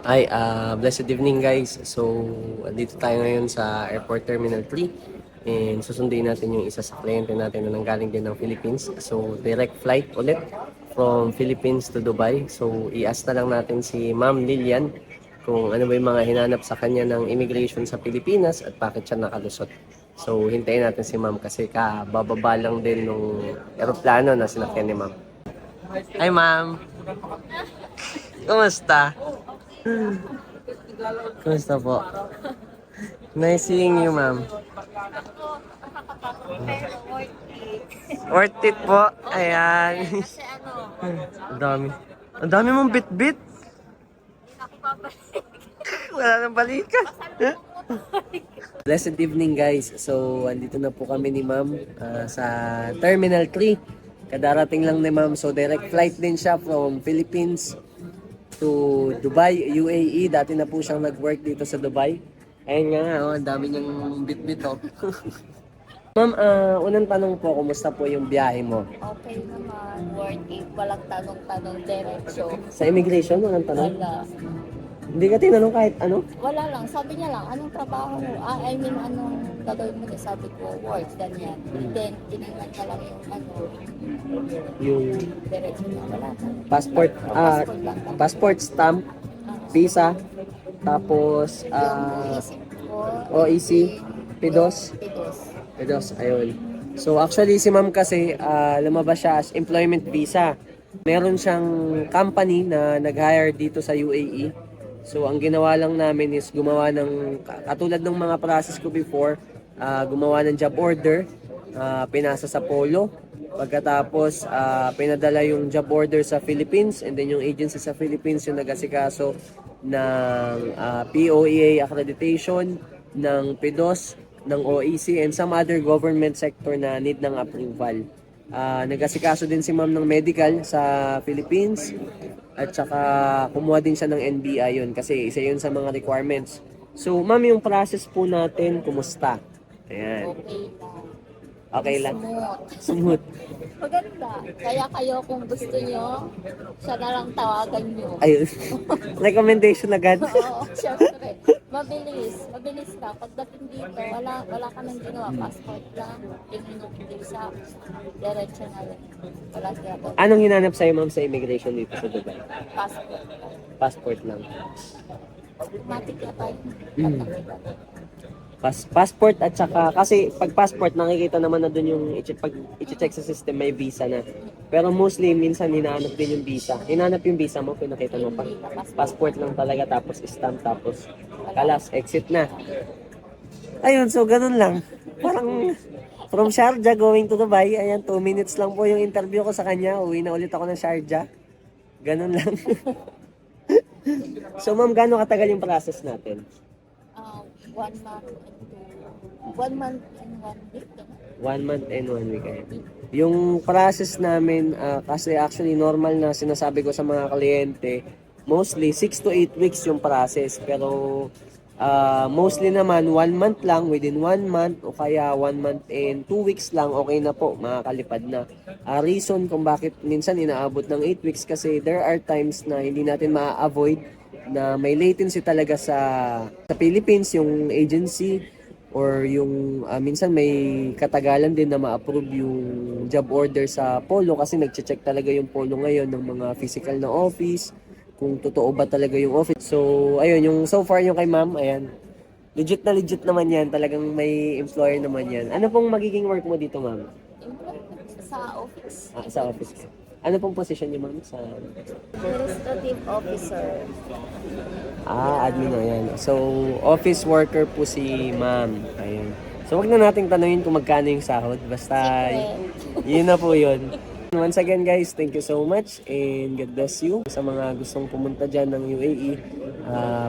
Blessed evening guys. So, dito tayo ngayon sa Airport Terminal 3 and susundin natin yung isa sa kliyente natin na nanggaling din ng Philippines. So, direct flight ulit from Philippines to Dubai. So, i-ask na lang natin si Ma'am Lilian kung ano ba yung mga hinanap sa kanya ng immigration sa Pilipinas at bakit siya nakalusot. So, hintayin natin si Ma'am kasi kabababa lang din nung eroplano na sinakyan ni Ma'am. Hi Ma'am! Kumusta? Kumusta po? Nice seeing you, ma'am. Worth it po. Ayan. Kasi Ang dami. Ang dami mong bit-bit. Wala nang balikan. Blessed evening, guys. So, andito na po kami ni ma'am sa Terminal 3. Kadarating lang ni ma'am. So, direct flight din siya from Philippines to Dubai, UAE. Dati na po siyang nag-work dito sa Dubai. Ayun nga, oh, ang dami niyang bit-bit, oh. Ma'am, unang tanong po, kumusta po yung biyahe mo? okay naman, worth it. Walang tanong-tanong, diretso. Sa immigration, walang tanong? Wala. Hindi ka tinanong kahit ano? Wala lang. Sabi niya lang, anong trabaho mo? I mean, anong gagawin mo? Sabi ko, work, ganyan. Then, tinignan ka lang yung Yung diretso niya. Wala. passport, Passport lang. passport stamp, visa, tapos Yung isip ko, OEC, PIDOS. Pidos. Ayun. So actually si ma'am kasi lumabas siya as employment visa. Meron siyang company na nag-hire dito sa UAE. So ang ginawa lang namin is gumawa ng katulad ng mga process ko before, gumawa ng job order, pinasa sa Polo. Pagkatapos pinadala yung job order sa Philippines and then yung agency sa Philippines yung nag-asikaso ng POEA accreditation, ng PIDOS, ng OEC and some other government sector na need ng approval. Nag-asikaso din si ma'am ng medical sa Philippines at saka kumuha din siya ng NBI yun kasi isa yun sa mga requirements. So ma'am, yung process po natin, kumusta? Ayan. Okay lang. Smooth. Smooth. Maganda. Kaya kayo kung gusto nyo, siya na lang tawagan nyo. Ayun. Recommendation agad. Oo, syempre. Mabilis. Mabilis ka. Pagdating dito, wala ka nang ginawa. Passport lang. Tingin yung visa. Diretso na rin. Wala sila po. Anong hinanap sa'yo ma'am sa immigration dito sa Dubai? Passport lang. Passport lang. Matik na tayo. Passport at saka kasi pag passport nakikita naman na doon yung pag i-check sa system may visa na. Pero mostly minsan hinahanap din yung visa. Hinanap yung visa mo, pinakita mo pa. Passport lang talaga tapos stamp tapos kalas exit na. Ayun, so ganun lang. Parang from Sharjah going to Dubai, ayan 2 minutes lang po yung interview ko sa kanya. Uwi na ulit ako ng Sharjah. Ganun lang. So ma'am, gaano katagal yung process natin? 1 month and 1 month and 1 week. 1 month and 1 week. Yung process namin, kasi actually normal na sinasabi ko sa mga kliyente, mostly 6 to 8 weeks yung process. Pero mostly naman 1 month lang, within 1 month o kaya 1 month and 2 weeks lang, okay na po, makakalipad na. Reason kung bakit minsan inaabot ng 8 weeks kasi there are times na hindi natin ma-avoid na may latency talaga sa Philippines, yung agency or yung minsan may katagalan din na ma-approve yung job order sa Polo kasi nagche-check talaga yung Polo ngayon ng mga physical na office kung totoo ba talaga yung office. So ayun, yung so far yung kay ma'am, ayan, legit naman yan, talagang may employer naman yan. Ano pong magiging work mo dito ma'am? Sa office. Sa office. Ano pong position niyo ma'am sa Administrative officer. admin na yan. So, office worker po si ma'am. Ayun. So, wag na nating tanungin kung magkano yung sahod. Basta, yun na po yun. Once again guys, thank you so much and God bless you. Sa mga gustong pumunta dyan ng UAE,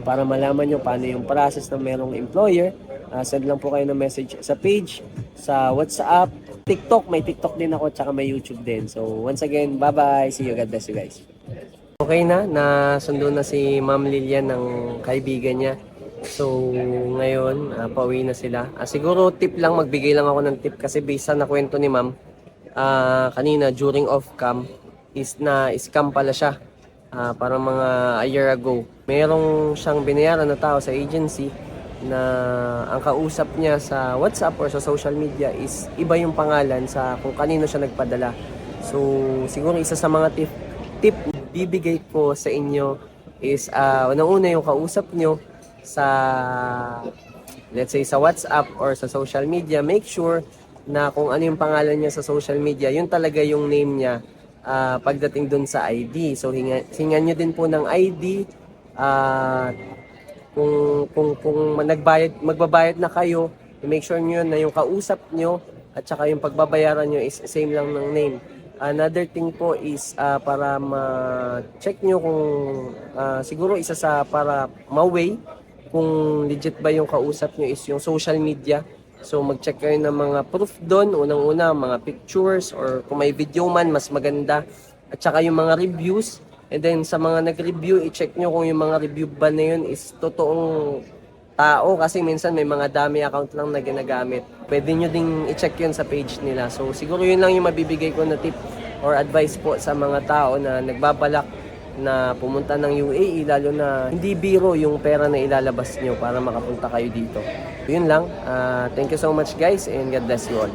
para malaman nyo paano yung process ng merong employer, send lang po kayo ng message sa page, sa WhatsApp, TikTok. May TikTok din ako, tsaka may YouTube din. So, once again, bye-bye. See you. God bless you guys. Okay na, nasundo na si Ma'am Lilian ng kaibigan niya. So, ngayon, pauwi na sila. Siguro tip lang, magbigay lang ako ng tip kasi based sa nakwento ni Ma'am, kanina during off-cam is na scam pala siya. parang mga a year ago. Merong siyang binayaran na tao sa agency na ang kausap niya sa WhatsApp or sa social media is iba yung pangalan sa kung kanino siya nagpadala. So, siguro isa sa mga tip bibigay ko sa inyo is unang-una yung kausap nyo sa, let's say, sa WhatsApp or sa social media. Make sure na kung ano yung pangalan niya sa social media, yun talaga yung name niya pagdating dun sa ID. So, hingan nyo din po ng ID. Kung magbabayad na kayo, make sure nyo na yung kausap nyo at saka yung pagbabayaran nyo is same lang ng name. Another thing po is para ma-check nyo kung siguro isa sa para ma-weigh kung legit ba yung kausap nyo is yung social media. So mag-check kayo ng mga proof doon, unang-una mga pictures or kung may video man mas maganda at saka yung mga reviews. And then sa mga nag-review, i-check nyo kung yung mga review ba na yun is totoong tao kasi minsan may mga dummy account lang na ginagamit. Pwede nyo ding i-check yun sa page nila. So siguro yun lang yung mabibigay ko na tip or advice po sa mga tao na nagbabalak na pumunta ng UAE, lalo na hindi biro yung pera na ilalabas nyo para makapunta kayo dito. Yun lang. Thank you so much guys and God bless you all.